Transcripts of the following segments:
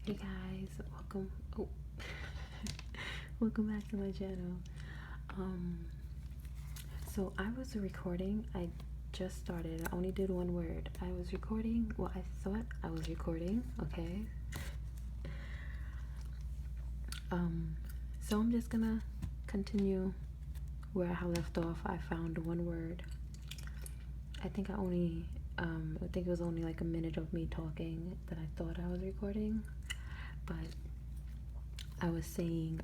Hey guys, welcome. Oh, welcome back to my channel. Um, so I was recording. I just started. I only did one word. I was recording. Well, I thought I was recording. Okay. So I'm just gonna continue where I left off. I found one word. I think I only. I think it was only like a minute of me talking that I thought I was recording, but I was saying,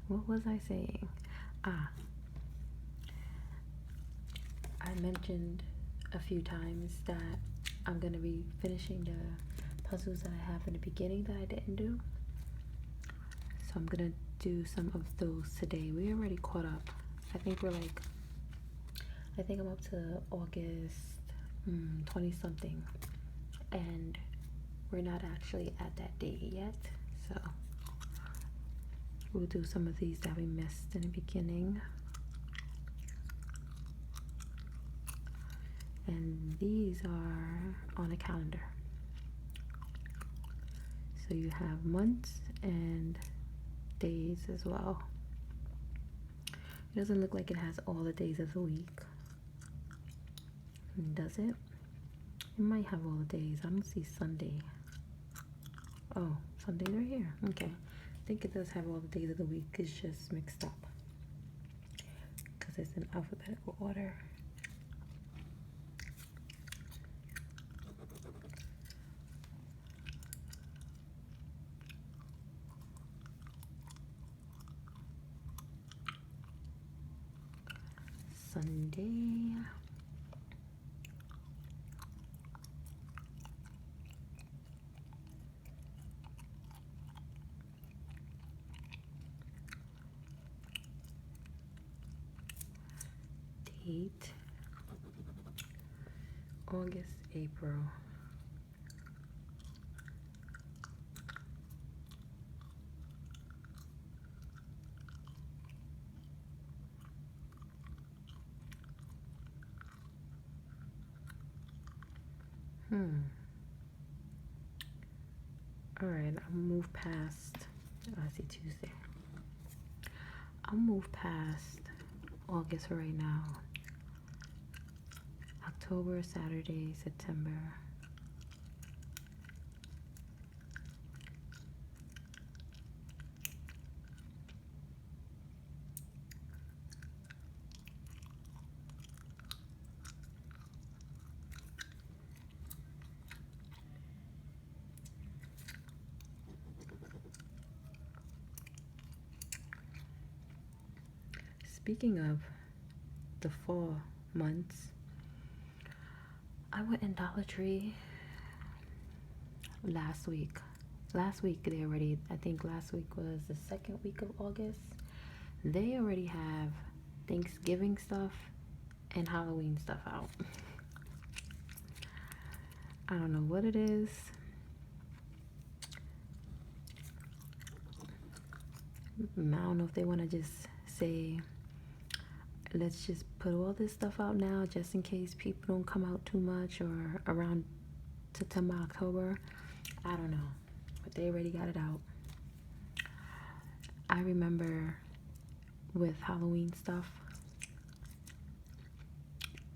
what was I saying? I mentioned a few times that I'm gonna be finishing the puzzles that I have in the beginning that I didn't do. So I'm gonna do some of those today. We already caught up. I think I'm up to August 20 something, and we're not actually at that date yet. So we'll do some of these that we missed in the beginning. And these are on a calendar. So you have months and days as well. It doesn't look like it has all the days of the week. Does it? It might have all the days. I don't see Sunday. Oh, Sunday's right here. Okay. I think it does have all the days of the week. It's just mixed up because it's in alphabetical order. Sunday. Date. August, April. Alright, I'll move past. Oh, I see Tuesday. I'll move past August for right now. October, Saturday, September. Speaking of the fall months, I went in Dollar Tree last week. I think last week was the second week of August. They already have Thanksgiving stuff and Halloween stuff out. I don't know what it is. I don't know if they want to just say, let's just put all this stuff out now just in case people don't come out too much, or around September, October. I don't know, but they already got it out. I remember with Halloween stuff,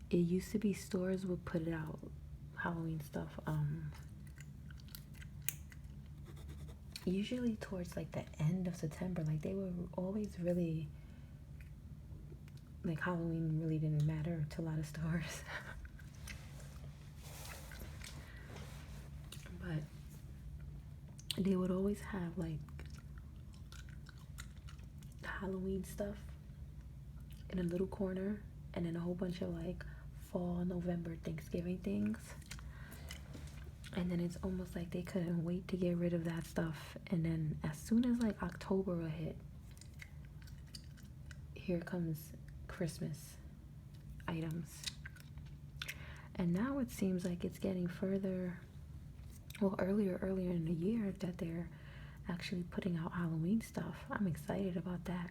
it used to be stores would put it out, Halloween stuff, usually towards like the end of September. Like they were always really, like Halloween really didn't matter to a lot of stores. But they would always have like Halloween stuff in a little corner, and then a whole bunch of like fall, November, Thanksgiving things. And then it's almost like they couldn't wait to get rid of that stuff. And then as soon as like October will hit, here comes Christmas items. And now it seems like it's getting further, well, earlier in the year that they're actually putting out Halloween stuff. I'm excited about that.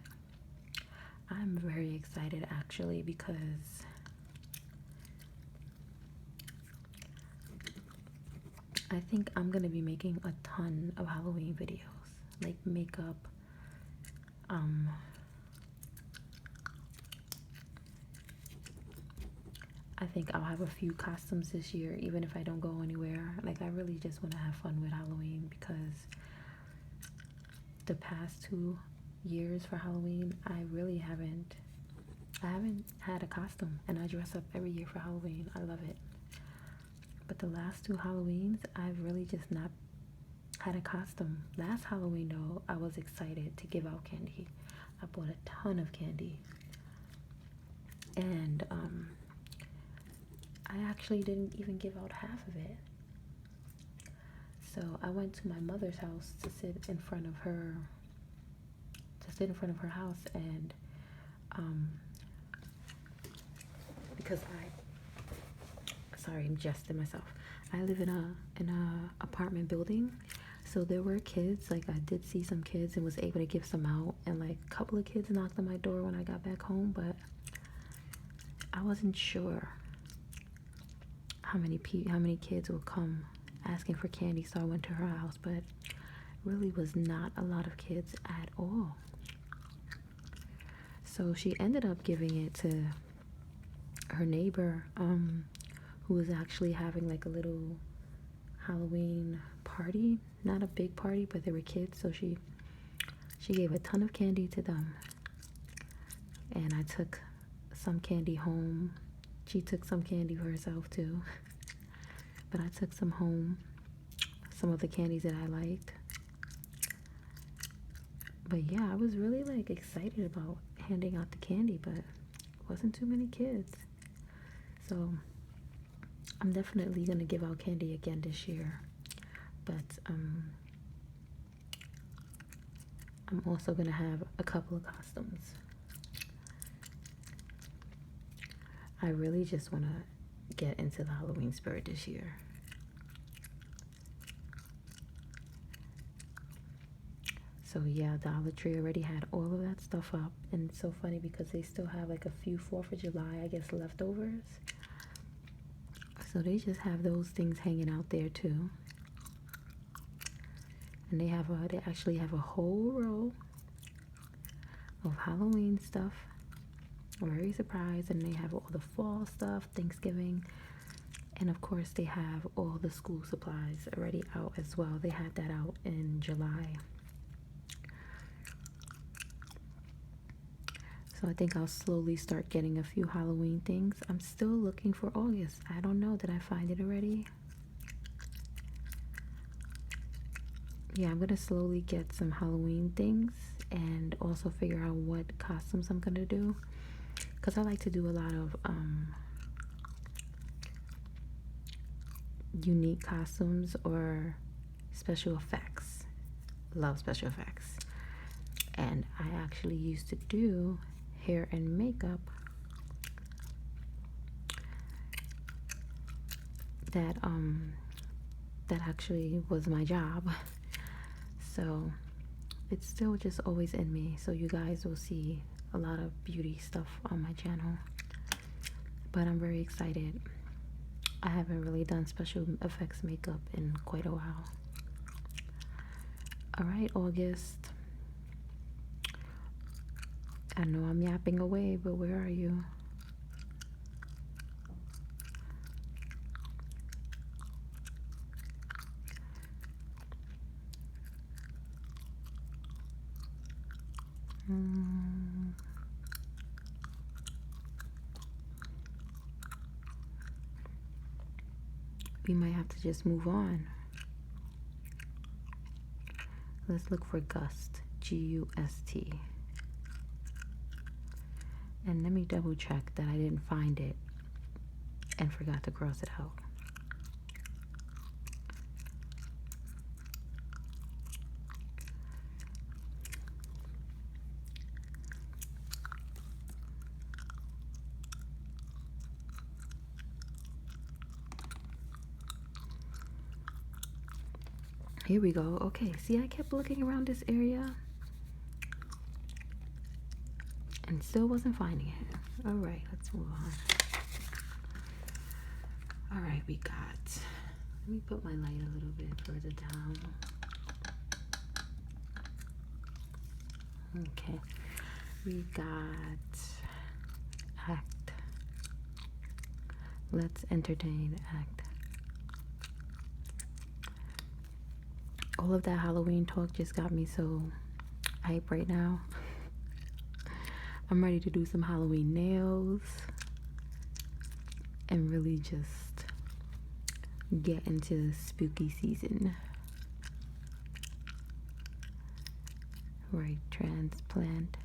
I'm very excited actually, because I think I'm gonna be making a ton of Halloween videos, like makeup, I think I'll have a few costumes this year, even if I don't go anywhere. Like, I really just want to have fun with Halloween, because the past 2 years for Halloween, I haven't had a costume, and I dress up every year for Halloween. I love it. But the last 2 Halloweens, I've really just not had a costume. Last Halloween, though, I was excited to give out candy. I bought a ton of candy. And I actually didn't even give out half of it. So I went to my mother's house to sit in front of her house, and because I'm jesting myself. I live in a apartment building, so there were kids. Like, I did see some kids and was able to give some out, and like a couple of kids knocked on my door when I got back home, but I wasn't sure how many kids would come asking for candy, so I went to her house, but really was not a lot of kids at all. So she ended up giving it to her neighbor, who was actually having like a little Halloween party. Not a big party, but there were kids, so she gave a ton of candy to them. And I took some candy home. She took some candy for herself too. But I took some home, some of the candies that I liked. But yeah, I was really like excited about handing out the candy, but it wasn't too many kids. So I'm definitely gonna give out candy again this year. But I'm also gonna have a couple of costumes. I really just want to get into the Halloween spirit this year. So yeah, Dollar Tree already had all of that stuff up, and it's so funny because they still have like a few 4th of July, I guess, leftovers. So they just have those things hanging out there too. And they actually have a whole row of Halloween stuff. I'm very surprised. And they have all the fall stuff, Thanksgiving, and of course they have all the school supplies already out as well. They had that out in July. So I think I'll slowly start getting a few Halloween things. I'm still looking for August. I don't know, did I find it already? Yeah, I'm gonna slowly get some Halloween things and also figure out what costumes I'm gonna do, because I like to do a lot of unique costumes or special effects. Love special effects. And I actually used to do hair and makeup that actually was my job. So it's still just always in me. So you guys will see a lot of beauty stuff on my channel. But I'm very excited. I haven't really done special effects makeup in quite a while. Alright, August. I know I'm yapping away, but where are you? We might have to just move on. Let's look for Gust. G-U-S-T. And let me double check that I didn't find it and forgot to cross it out. Here we go. Okay, see, I kept looking around this area and still wasn't finding it. All right, let's move on. All right, we got Let me put my light a little bit further down. Okay, we got act. Let's entertain act. All of that Halloween talk just got me so hype right now. I'm ready to do some Halloween nails and really just get into spooky season. Right, transplant.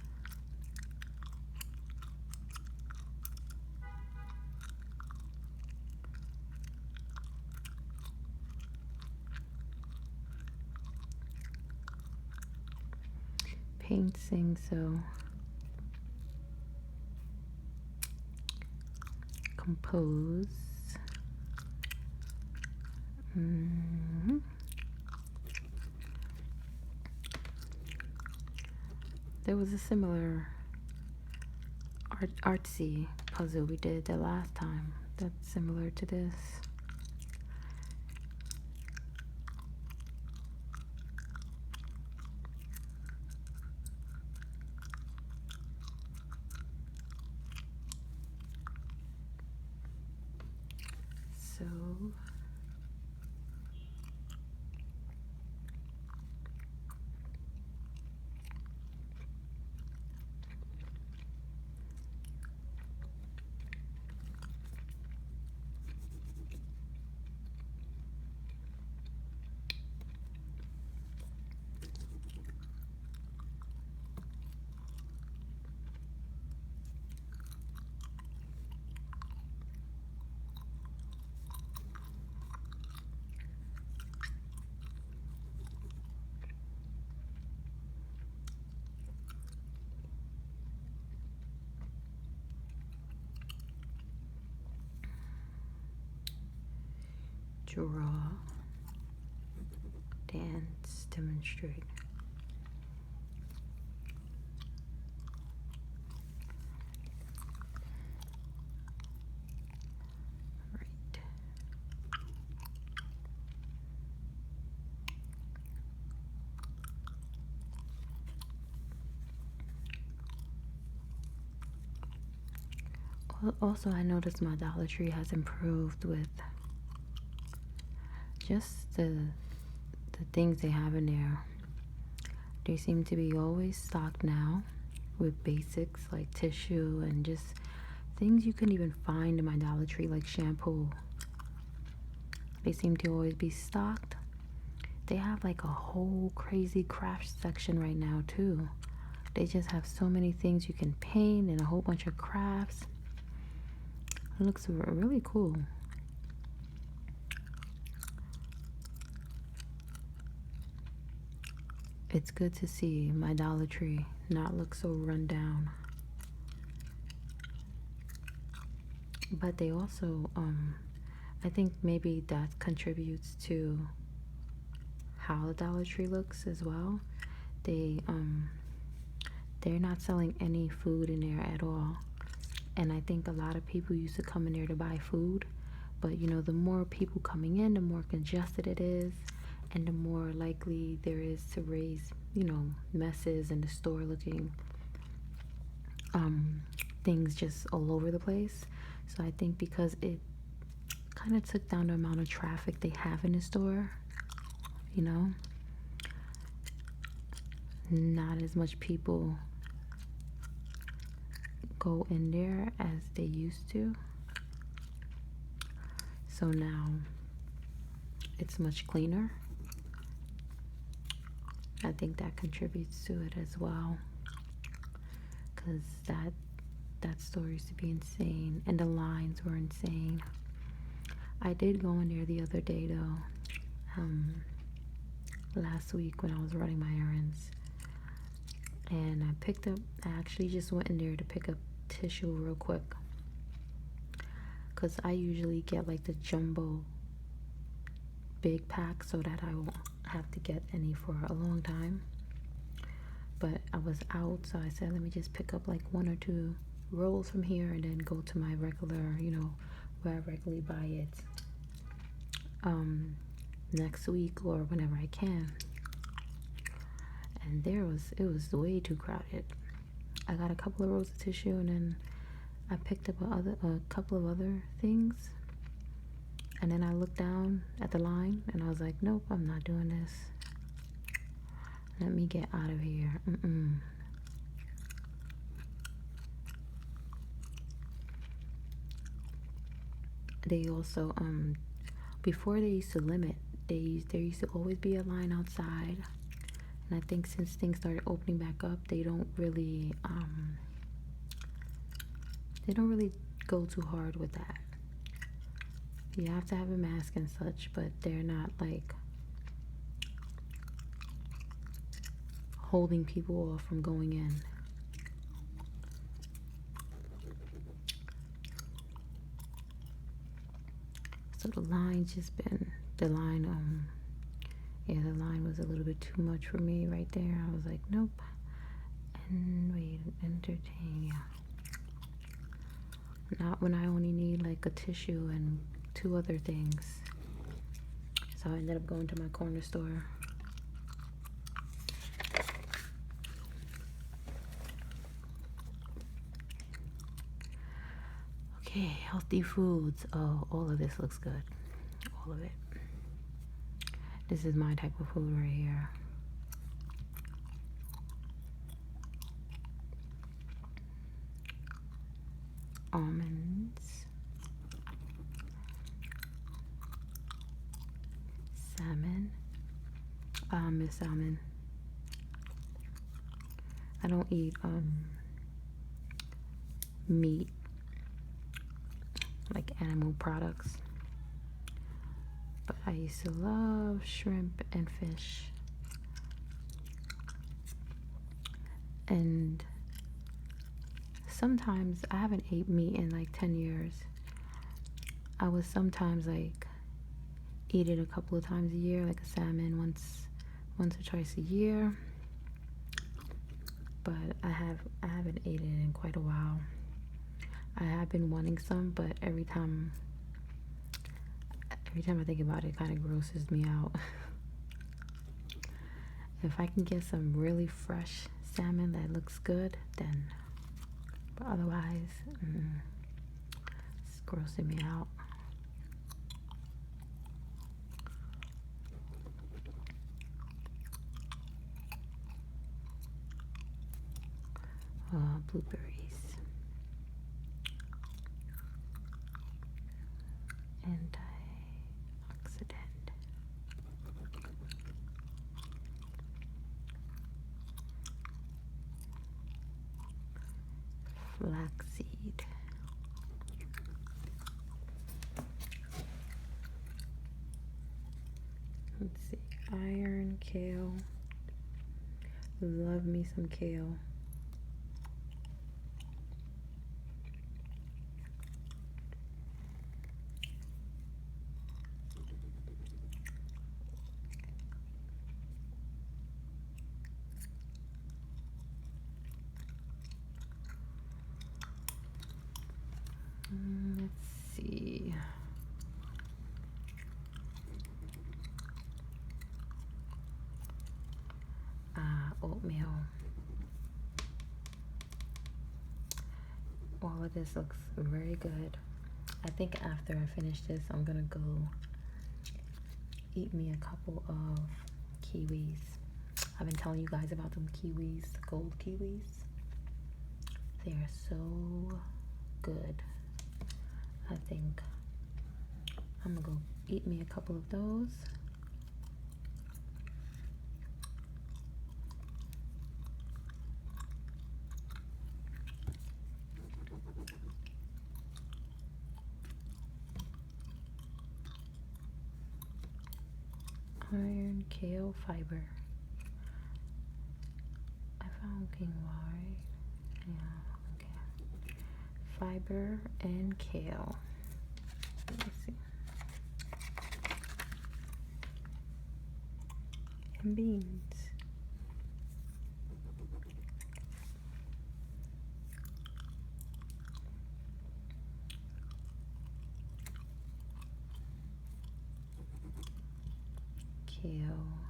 Paint, sing, so compose. There was a similar artsy puzzle we did the last time that's similar to this. So draw, dance, demonstrate. Right. Also, I noticed my Dollar Tree has improved with just the things they have in there. They seem to be always stocked now with basics like tissue and just things you couldn't even find in my Dollar Tree, like shampoo. They seem to always be stocked. They have like a whole crazy craft section right now too. They just have so many things you can paint and a whole bunch of crafts. It looks really cool. It's good to see my Dollar Tree not look so run down. But they also, I think maybe that contributes to how the Dollar Tree looks as well. They're not selling any food in there at all. And I think a lot of people used to come in there to buy food. But you know, the more people coming in, the more congested it is. And the more likely there is to raise, you know, messes in the store, looking things just all over the place. So I think because it kind of took down the amount of traffic they have in the store, you know, not as much people go in there as they used to. So now it's much cleaner. I think that contributes to it as well, because that store used to be insane and the lines were insane. I did go in there the other day though, last week when I was running my errands, and I actually just went in there to pick up tissue real quick, because I usually get like the jumbo big pack so that I won't have to get any for a long time. But I was out, so I said let me just pick up like 1 or 2 rolls from here and then go to my regular, you know, where I regularly buy it, next week or whenever I can. And it was way too crowded. I got a couple of rolls of tissue, and then I picked up a couple of other things. And then I looked down at the line, and I was like, nope, I'm not doing this. Let me get out of here. They also, before they used to limit, there used to always be a line outside. And I think since things started opening back up, they don't really go too hard with that. You have to have a mask and such, but they're not like holding people off from going in. So the line was a little bit too much for me right there. I was like, nope. And wait, entertain, yeah. Not when I only need like a tissue and 2 other things. So I ended up going to my corner store. Okay, healthy foods. Oh, all of this looks good. All of it. This is my type of food right here. Almonds. Salmon. I miss salmon. I don't eat meat, like animal products, but I used to love shrimp and fish. And sometimes I haven't ate meat in like 10 years. I would sometimes like eat it a couple of times a year, like a salmon once or twice a year. But I haven't ate it in quite a while. I have been wanting some, but every time I think about it, it kind of grosses me out. If I can get some really fresh salmon that looks good, then. But otherwise, it's grossing me out. Blueberries. Antioxidant. Flaxseed. Let's see. Iron, kale. Love me some kale. Let's see. Oatmeal. All of this looks very good. I think after I finish this, I'm gonna go eat me a couple of kiwis. I've been telling you guys about them kiwis, the gold kiwis. They are so good. I think I'm gonna go eat me a couple of those. Iron, kale, fiber. I found quinoa, right? Yeah, okay. Fiber and kale. Let me see. And beans. kale.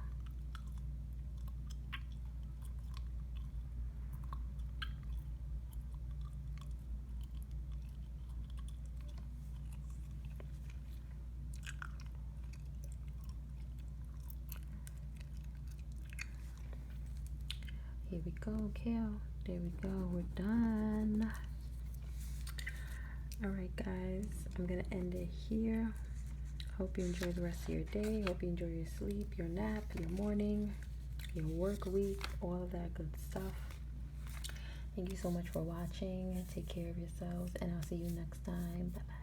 Here we go, kale. There we go, we're done. Alright guys, I'm gonna end it here. Hope you enjoy the rest of your day. Hope you enjoy your sleep, your nap, your morning, your work week, all of that good stuff. Thank you so much for watching. Take care of yourselves, and I'll see you next time. Bye bye.